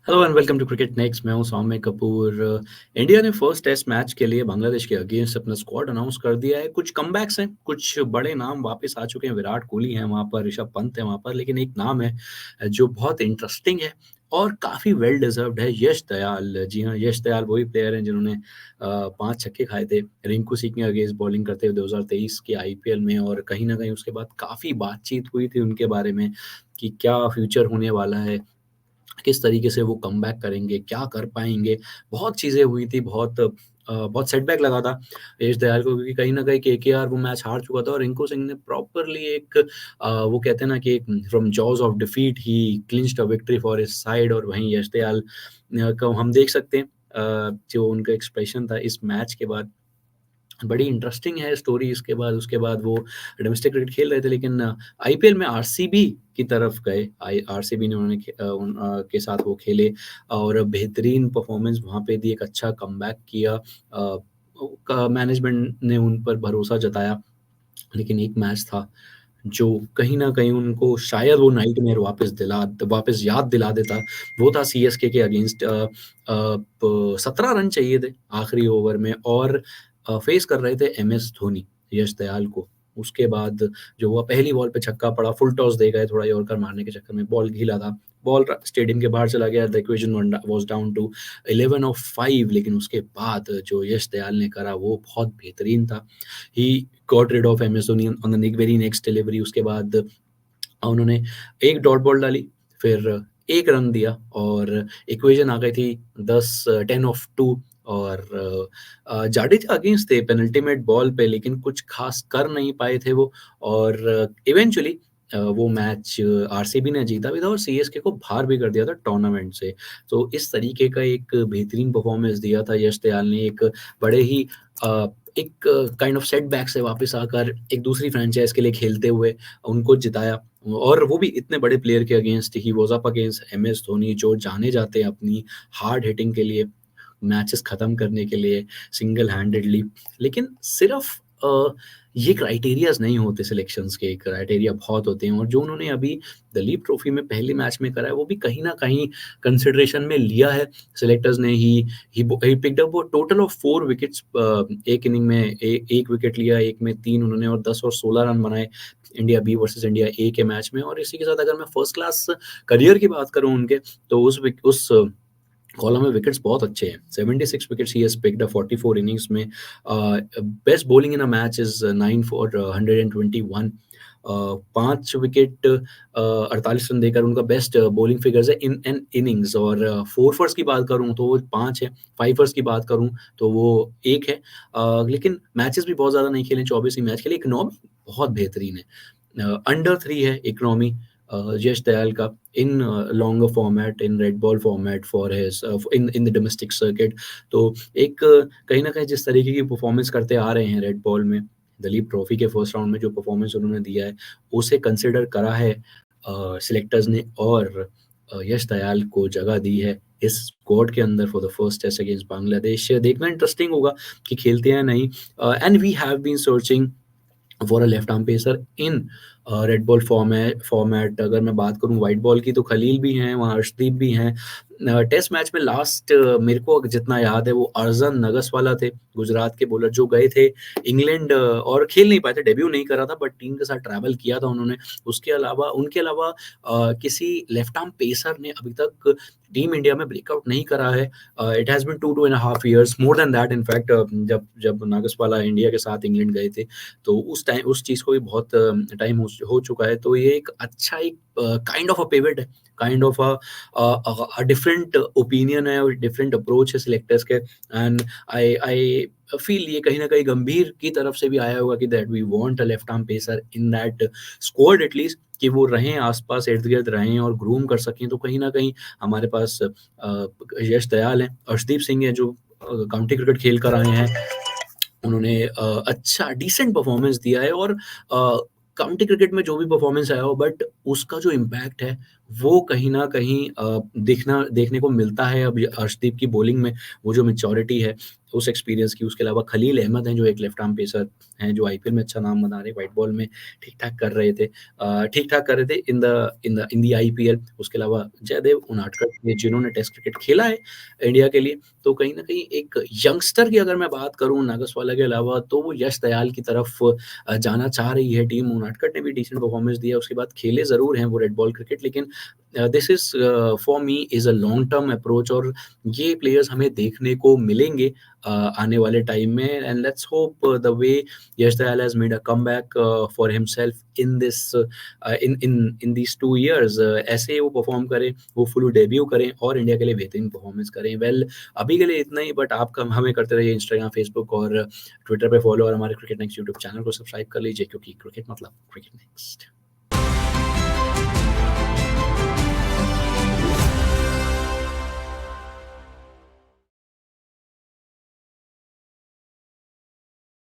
Hello and welcome to cricket next. मैं हूं Saumya Kapoor. India ने फर्स्ट टेस्ट मैच के लिए बांग्लादेश के अगेंस्ट अपना स्क्वाड अनाउंस कर दिया है। कुछ कमबैक्स हैं, कुछ बड़े नाम वापस आ चुके हैं। विराट कोहली हैं वहाँ पर, ऋषभ पंत है वहाँ पर, लेकिन एक नाम है जो बहुत इंटरेस्टिंग है और काफ़ी वेल डिजर्व्ड है। यश दयाल। जी हाँ, यश दयाल वही प्लेयर हैं जिन्होंने 5 छक्के खाए थे रिंकू सिंह के अगेंस्ट बॉलिंग करते हुए 2023 के आईपीएल में। और कहीं न कहीं उसके बाद काफ़ी बातचीत हुई थी उनके बारे में कि क्या फ्यूचर होने वाला है, किस तरीके से वो कमबैक करेंगे, क्या कर पाएँगे? बहुत चीज़ें हुई थी, बहुत सेटबैक लगा था यश दयाल को, क्योंकि कहीं न कहीं केकेआर वो मैच हार चुका था और रिंकू सिंह ने प्रॉपरली वो कहते हैं ना कि from jaws of defeat he clinched a victory for his side. और वहीं यश दयाल को हम देख सकते हैं जो उनका एक्सप्रेशन था इस मैच के बाद। बड़ी इंटरेस्टिंग है स्टोरी। उसके बाद वो डोमेस्टिक क्रिकेट खेल रहे थे, लेकिन आईपीएल में आरसीबी की तरफ गए। आरसीबी ने के साथ वो खेले और बेहतरीन परफॉर्मेंस वहाँ पे दी, एक अच्छा कमबैक किया। मैनेजमेंट ने उन पर भरोसा जताया, लेकिन एक मैच था जो कहीं न कहीं उनको शायद वो नाइटमेयर वापस याद दिला देता। वो था सीएसके के अगेंस्ट। प 17 रन चाहिए थे आखिरी ओवर में और फेस कर रहे थे एमएस धोनी, यश दयाल को। उसके बाद जो हुआ, पहली बॉल पे छक्का पड़ा, फुल टॉस दे गए थोड़ा यॉर्कर मारने के चक्कर में, बॉल गीला था। बॉल स्टेडियम के बाहर चला गया। The equation was down to 11 of 5। लेकिन उसके बाद जो यश दयाल ने करा वो बहुत बेहतरीन था। He got rid of MS Dhoni on the very next delivery. उसके बाद उन्होंने एक डॉट बॉल डाली, फिर 1 रन दिया और इक्वेशन आ गई थी 10 ऑफ 2। और जाडेजा अगेंस्ट थे पेनल्टीमेट बॉल पे, लेकिन कुछ खास कर नहीं पाए थे वो। और इवेंचुअली वो मैच आरसीबी ने जीता भी था और सीएसके को बाहर भी कर दिया था टूर्नामेंट से। तो इस तरीके का एक बेहतरीन परफॉर्मेंस दिया था यश दयाल ने। एक बड़े ही एक काइंड ऑफ सेटबैक से वापस आकर एक दूसरी फ्रेंचाइज़ के लिए खेलते हुए उनको जिताया। और वो भी इतने बड़े प्लेयर के against. He was up against MS Dhoni, जो जाने जाते हैं अपनी हार्ड हिटिंग के लिए, मैचेस ख़त्म करने के लिए सिंगल हैंडेडली। लेकिन सिर्फ़ ये क्राइटेरियाज़ नहीं होते सिलेक्शंस के, क्राइटेरिया बहुत होते हैं। और जो उन्होंने अभी दलीप ट्रॉफ़ी में पहले मैच में करा है, वो भी कहीं न कहीं कंसिडरेशन में लिया है सिलेक्टर्स ने। ही पिक्ड अप वो टोटल ऑफ 4 विकेट्स। एक इनिंग में 1 विकेट लिया, एक में 3 उन्होंने और 10 और 16 रन बनाए इंडिया बी वर्सेस इंडिया ए के मैच में। और इसी के साथ अगर मैं फर्स्ट क्लास करियर की बात करूँ उनके, तो उस कॉलम में विकेट्स बहुत अच्छे हैं। 76 wickets he has picked up 44 innings में। Best bowling in a match is 9 for 121। 5 wicket 48 run देकर उनका बेस्ट बॉलिंग फिगर्स है इन एन इनिंग्स। और फोरर्स की बात करूँ तो वो 5 है, फाइवर्स की बात करूँ तो वो 1 है। लेकिन मैचेस भी बहुत ज़्यादा नहीं खेले, 24 ही मैच खेले। इकनॉमी बहुत बेहतरीन है। अंडर 3 है इकोनॉमी यश दयाल का इन longer format, in red ball format for his in the domestic circuit. तो एक कहीं न कहीं जिस तरीके की परफॉर्मेंस करते आ रहे हैं रेड बॉल में, दलीप ट्रॉफी के फर्स्ट राउंड में जो परफॉर्मेंस उन्होंने दिया है, उसे कंसिडर करा है सिलेक्टर्स ने। और यश दयाल को जगह दी है इस स्क्वाड के अंदर for the first test against Bangladesh. देखना इंटरेस्टिंग होगा कि खेलते हैं या नहीं। And we have been searching for a left arm pacer in red ball format. अगर मैं बात करूँ व्हाइट बॉल की, तो खलील भी हैं वहाँ, अर्शदीप भी हैं। टेस्ट मैच में लास्ट मेरे को जितना याद है वो अर्जन नगसवाला थे, गुजरात के बॉलर, जो गए थे इंग्लैंड और खेल नहीं पाए थे, डेब्यू नहीं करा था, बट टीम के साथ ट्रैवल किया था उन्होंने। उनके अलावा किसी लेफ्ट आर्म पेसर ने अभी तक टीम इंडिया में ब्रेकआउट नहीं करा है। It has been 2 and half years, more than that in fact. जब नागसवाला इंडिया के साथ इंग्लैंड गए थे, तो उस चीज़ को भी बहुत टाइम हो चुका है। तो ये एक अच्छा एक काइंड ऑफ अ पिवट है, काइंड ऑफ डिफरेंट ओपिनियन है और डिफरेंट अप्रोच है सिलेक्टर्स के। एंड आई फील ये कहीं न कहीं गंभीर की तरफ से भी आया होगा कि that we want a left arm pacer in that squad at least, कि वो रहें आस-पास, इर्द-गिर्द रहें और ग्रूम कर सकें। तो कहीं न कहीं हमारे पास यश दयाल हैं, अर्शदीप सिंह हैं, जो काउंटी क्रिकेट खेल कर आए हैं। उन्होंने अच्छा डिसेंट परफॉर्मेंस दिया है। और काउंटी क्रिकेट में जो भी परफॉर्मेंस आया हो, बट उसका जो इम्पैक्ट है वो कहीं न कहीं देखने को मिलता है अब ये अर्शदीप की बॉलिंग में, वो जो मैच्योरिटी है, उस एक्सपीरियंस की। उसके अलावा खलील अहमद हैं, जो एक लेफ्ट आर्म पेसर हैं, जो आईपीएल में अच्छा नाम बना रहे हैं, व्हाइट बॉल में ठीक-ठाक कर रहे थे। ठीक-ठाक कर रहे थे इन द आईपीएल। उसके अलावा जयदेव उनाडकट ने जिन्होंने टेस्ट क्रिकेट खेला है इंडिया के लिए, तो कहीं न कहीं एक यंगस्टर की अगर मैं बात करूँ नागेशवाला के अलावा, तो वो यश दयाल की तरफ जाना चाह रही है टीम। उनाडकट ने भी डिसेंट परफॉर्मेंस दिया, उसके बाद खेले ज़रूर हैं वो रेड बॉल क्रिकेट, लेकिन this is for me is a long term approach, और ये प्लेयर्स हमें देखने को मिलेंगे आने वाले टाइम में। And let's hope the way Yash Dayal has made a comeback for himself in this in these 2 years, ऐसे ही वो परफॉर्म करें, होपफुली डेब्यू करें और इंडिया के लिए बेहतरीन परफॉर्मेंस करें। वेल, अभी के लिए इतना ही, बट आप कम हमें करते रहिए इंस्टाग्राम, फेसबुक और ट्विटर पे फॉलो, और हमारे क्रिकेट नेक्स्ट यूट्यूब चैनल को सब्सक्राइब कर लीजिए, क्योंकि क्रिकेट मतलब क्रिकेट नेक्स्ट।